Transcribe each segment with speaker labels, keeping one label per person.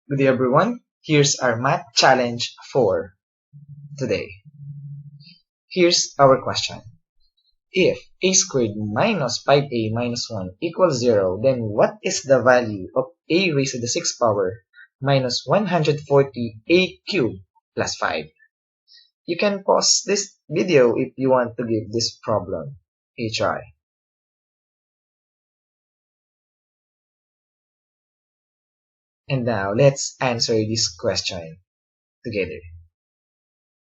Speaker 1: Good day everyone, here's our math challenge for today. Here's our question. If a squared minus 5a minus 1 equals 0, then what is the value of a raised to the 6th power minus 140a cubed plus 5? You can pause this video if you want to give this problem a try. And now let's answer this question together.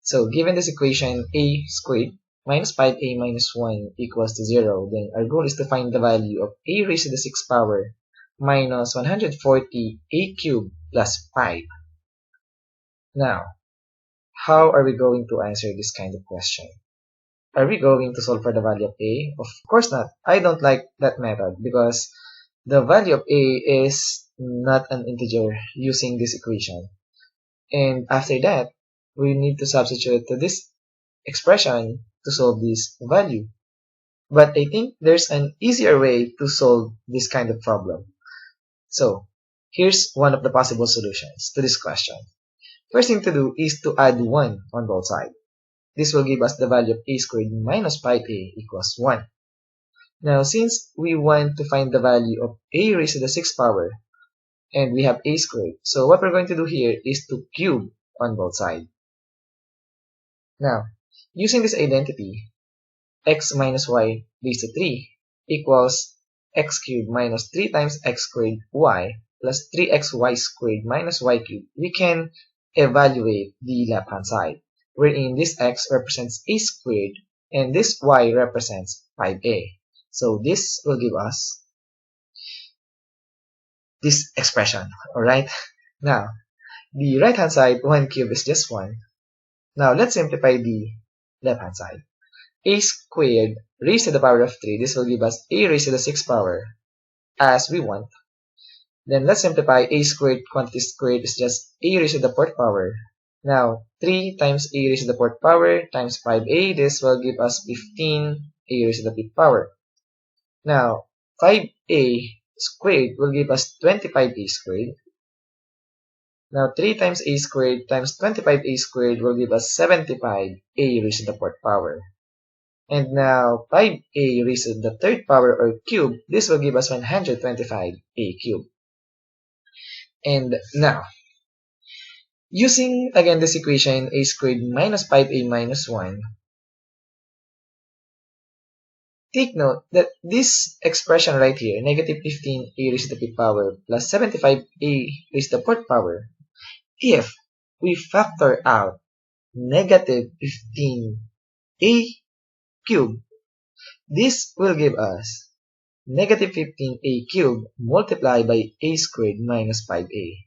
Speaker 1: So given this equation a squared minus 5a minus 1 equals to 0, then our goal is to find the value of a raised to the 6th power minus 140a cubed plus 5. Now, how are we going to answer this kind of question? Are we going to solve for the value of a? Of course not. I don't like that method because the value of a is not an integer using this equation. And after that, we need to substitute to this expression to solve this value. But I think there's an easier way to solve this kind of problem. So, here's one of the possible solutions to this question. First thing to do is to add 1 on both sides. This will give us the value of a squared minus 5a equals 1. Now, since we want to find the value of a raised to the 6th power, and we have a squared, so what we're going to do here is to cube on both sides. Now, using this identity, x minus y raised to 3 equals x cubed minus 3 times x squared y plus 3xy squared minus y cubed. We can evaluate the left-hand side, wherein this x represents a squared and this y represents 5a. So this will give us this expression, alright? Now, the right-hand side, 1 cubed is just 1. Now, let's simplify the left-hand side. A squared raised to the power of 3, this will give us a raised to the 6th power as we want. Then let's simplify a squared quantity squared is just a raised to the 4th power. Now, 3 times a raised to the 4th power times 5a, this will give us 15 a raised to the 5th power. Now, 5a squared will give us 25a squared. Now, 3 times a squared times 25a squared will give us 75a raised to the 4th power. And now, 5a raised to the 3rd power or cube, this will give us 125a cubed. And now, using again this equation, a squared minus 5a minus 1, take note that this expression right here, negative 15a raised to the 5th power plus 75a raised to the 4th power, if we factor out negative 15a cubed, this will give us negative 15a cubed multiplied by a squared minus 5a.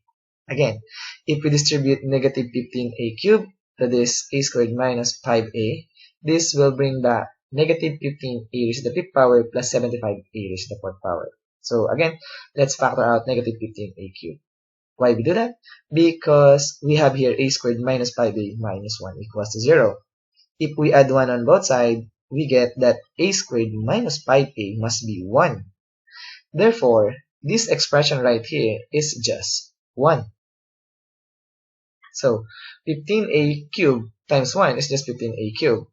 Speaker 1: Again, if we distribute negative 15a cubed to this a squared minus 5a, this will bring back negative 15a raised to the 5th power plus 75a raised to the 4th power. So again, let's factor out negative 15a cubed. Why we do that? Because we have here a squared minus 5a minus 1 equals to 0. If we add 1 on both sides, we get that a squared minus 5a must be 1. Therefore, this expression right here is just 1. So, 15a cubed times 1 is just 15a cubed.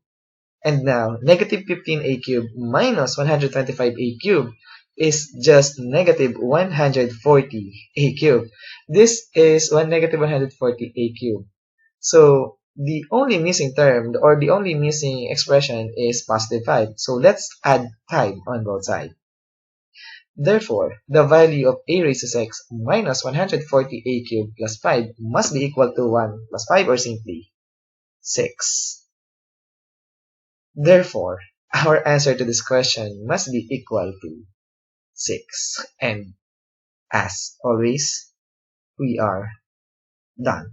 Speaker 1: And now, negative 15a cubed minus 125a cubed is just negative 140a cubed. This is negative 140a cubed. So, the only missing term or the only missing expression is positive 5. So let's add 5 on both sides. Therefore, the value of a raised to 6 minus 140a cubed plus 5 must be equal to 1 plus 5 or simply 6. Therefore, our answer to this question must be equal to 6. And as always, we are done.